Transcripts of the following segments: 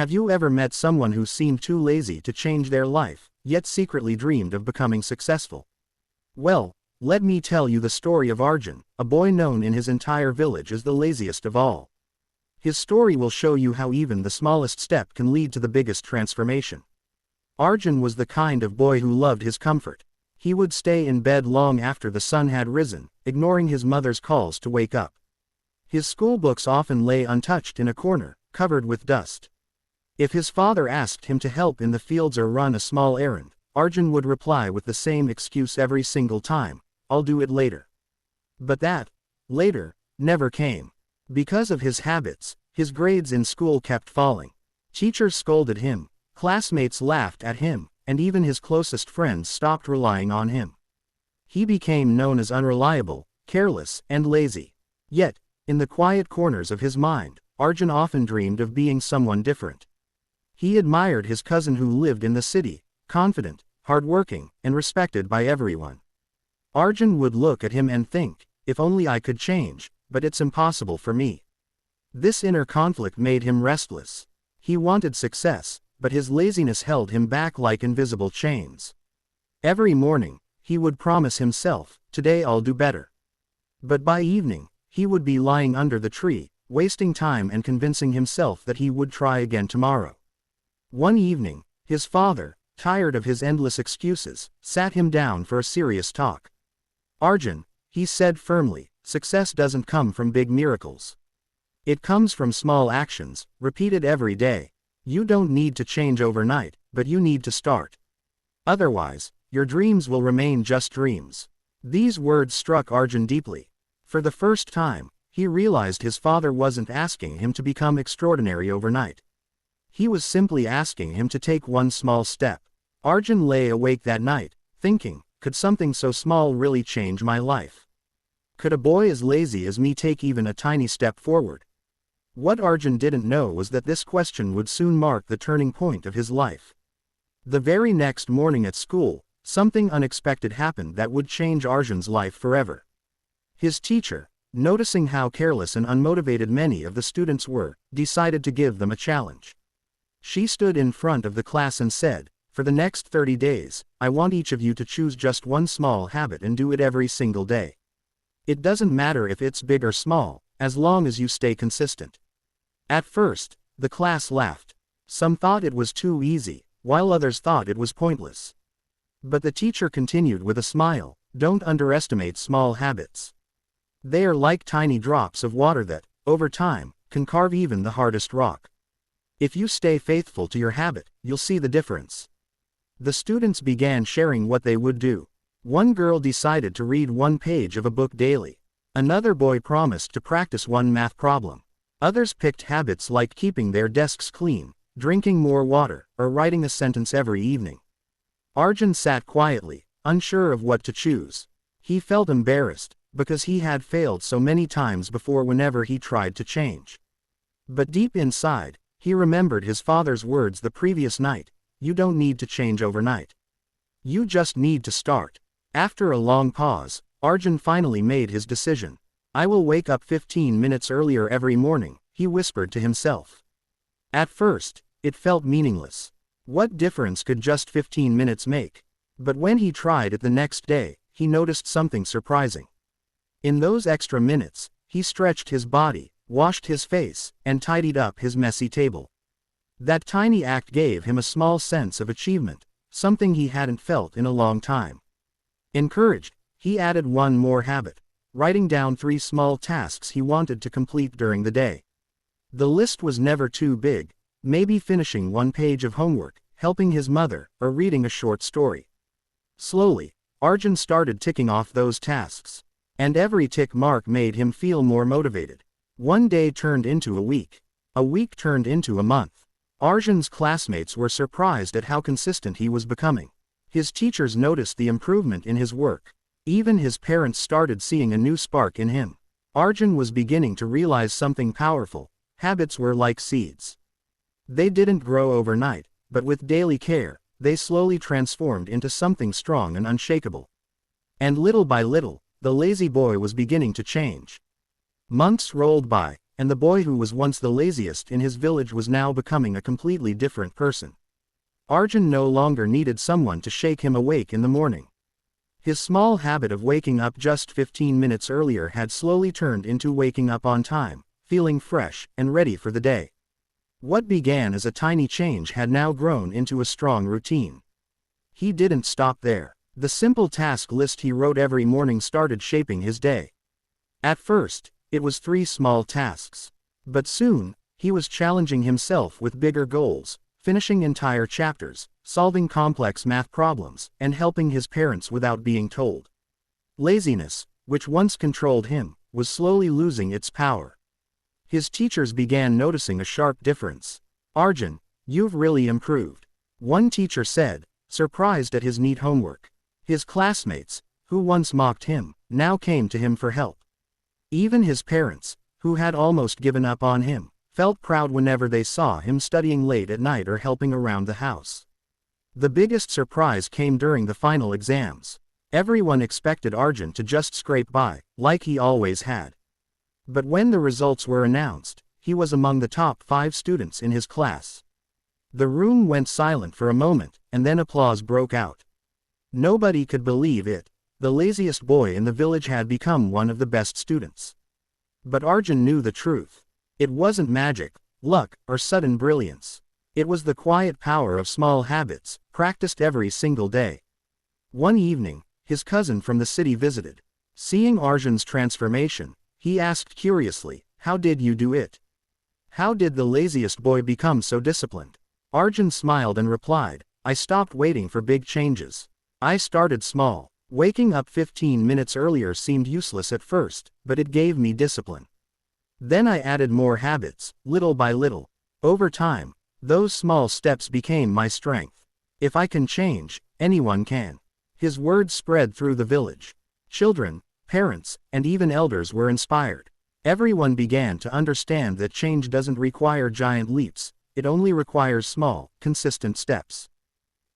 Have you ever met someone who seemed too lazy to change their life, yet secretly dreamed of becoming successful? Well, let me tell you the story of Arjun, a boy known in his entire village as the laziest of all. His story will show you how even the smallest step can lead to the biggest transformation. Arjun was the kind of boy who loved his comfort. He would stay in bed long after the sun had risen, ignoring his mother's calls to wake up. His school books often lay untouched in a corner, covered with dust. If his father asked him to help in the fields or run a small errand, Arjun would reply with the same excuse every single time: "I'll do it later." But that later never came. Because of his habits, his grades in school kept falling. Teachers scolded him, classmates laughed at him, and even his closest friends stopped relying on him. He became known as unreliable, careless, and lazy. Yet, in the quiet corners of his mind, Arjun often dreamed of being someone different. He admired his cousin who lived in the city, confident, hardworking, and respected by everyone. Arjun would look at him and think, "If only I could change, but it's impossible for me." This inner conflict made him restless. He wanted success, but his laziness held him back like invisible chains. Every morning, he would promise himself, "Today I'll do better." But by evening, he would be lying under the tree, wasting time and convincing himself that he would try again tomorrow. One evening, his father, tired of his endless excuses, sat him down for a serious talk. "Arjun," he said firmly, "success doesn't come from big miracles. It comes from small actions, repeated every day. You don't need to change overnight, but you need to start. Otherwise, your dreams will remain just dreams." These words struck Arjun deeply. For the first time, he realized his father wasn't asking him to become extraordinary overnight. He was simply asking him to take one small step. Arjun lay awake that night, thinking, could something so small really change my life? Could a boy as lazy as me take even a tiny step forward? What Arjun didn't know was that this question would soon mark the turning point of his life. The very next morning at school, something unexpected happened that would change Arjun's life forever. His teacher, noticing how careless and unmotivated many of the students were, decided to give them a challenge. She stood in front of the class and said, "For the next 30 days, I want each of you to choose just one small habit and do it every single day. It doesn't matter if it's big or small, as long as you stay consistent." At first, the class laughed. Some thought it was too easy, while others thought it was pointless. But the teacher continued with a smile, "Don't underestimate small habits. They are like tiny drops of water that, over time, can carve even the hardest rock. If you stay faithful to your habit, you'll see the difference." The students began sharing what they would do. One girl decided to read one page of a book daily. Another boy promised to practice one math problem. Others picked habits like keeping their desks clean, drinking more water, or writing a sentence every evening. Arjun sat quietly, unsure of what to choose. He felt embarrassed, because he had failed so many times before whenever he tried to change. But deep inside, he remembered his father's words the previous night: "You don't need to change overnight. You just need to start." After a long pause, Arjun finally made his decision. "I will wake up 15 minutes earlier every morning," he whispered to himself. At first, it felt meaningless. What difference could just 15 minutes make? But when he tried it the next day, he noticed something surprising. In those extra minutes, he stretched his body, washed his face, and tidied up his messy table. That tiny act gave him a small sense of achievement, something he hadn't felt in a long time. Encouraged, he added one more habit: writing down 3 small tasks he wanted to complete during the day. The list was never too big, maybe finishing 1 page of homework, helping his mother, or reading a short story. Slowly, Arjun started ticking off those tasks. And every tick mark made him feel more motivated. One day turned into a week. A week turned into a month. Arjun's classmates were surprised at how consistent he was becoming. His teachers noticed the improvement in his work. Even his parents started seeing a new spark in him. Arjun was beginning to realize something powerful: habits were like seeds. They didn't grow overnight, but with daily care, they slowly transformed into something strong and unshakable. And little by little, the lazy boy was beginning to change. Months rolled by, and the boy who was once the laziest in his village was now becoming a completely different person. Arjun no longer needed someone to shake him awake in the morning. His small habit of waking up just 15 minutes earlier had slowly turned into waking up on time, feeling fresh and ready for the day. What began as a tiny change had now grown into a strong routine. He didn't stop there. The simple task list he wrote every morning started shaping his day. At first, it was 3 small tasks. But soon, he was challenging himself with bigger goals, finishing entire chapters, solving complex math problems, and helping his parents without being told. Laziness, which once controlled him, was slowly losing its power. His teachers began noticing a sharp difference. "Arjun, you've really improved," one teacher said, surprised at his neat homework. His classmates, who once mocked him, now came to him for help. Even his parents, who had almost given up on him, felt proud whenever they saw him studying late at night or helping around the house. The biggest surprise came during the final exams. Everyone expected Arjun to just scrape by, like he always had. But when the results were announced, he was among the top 5 students in his class. The room went silent for a moment, and then applause broke out. Nobody could believe it. The laziest boy in the village had become one of the best students. But Arjun knew the truth. It wasn't magic, luck, or sudden brilliance. It was the quiet power of small habits, practiced every single day. One evening, his cousin from the city visited. Seeing Arjun's transformation, he asked curiously, "How did you do it? How did the laziest boy become so disciplined?" Arjun smiled and replied, "I stopped waiting for big changes. I started small. Waking up 15 minutes earlier seemed useless at first, but it gave me discipline. Then I added more habits, little by little. Over time, those small steps became my strength. If I can change, anyone can." His words spread through the village. Children, parents, and even elders were inspired. Everyone began to understand that change doesn't require giant leaps, it only requires small, consistent steps.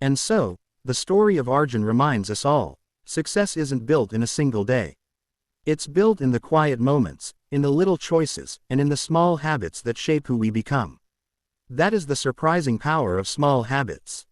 And so, the story of Arjun reminds us all, success isn't built in a single day. It's built in the quiet moments, in the little choices, and in the small habits that shape who we become. That is the surprising power of small habits.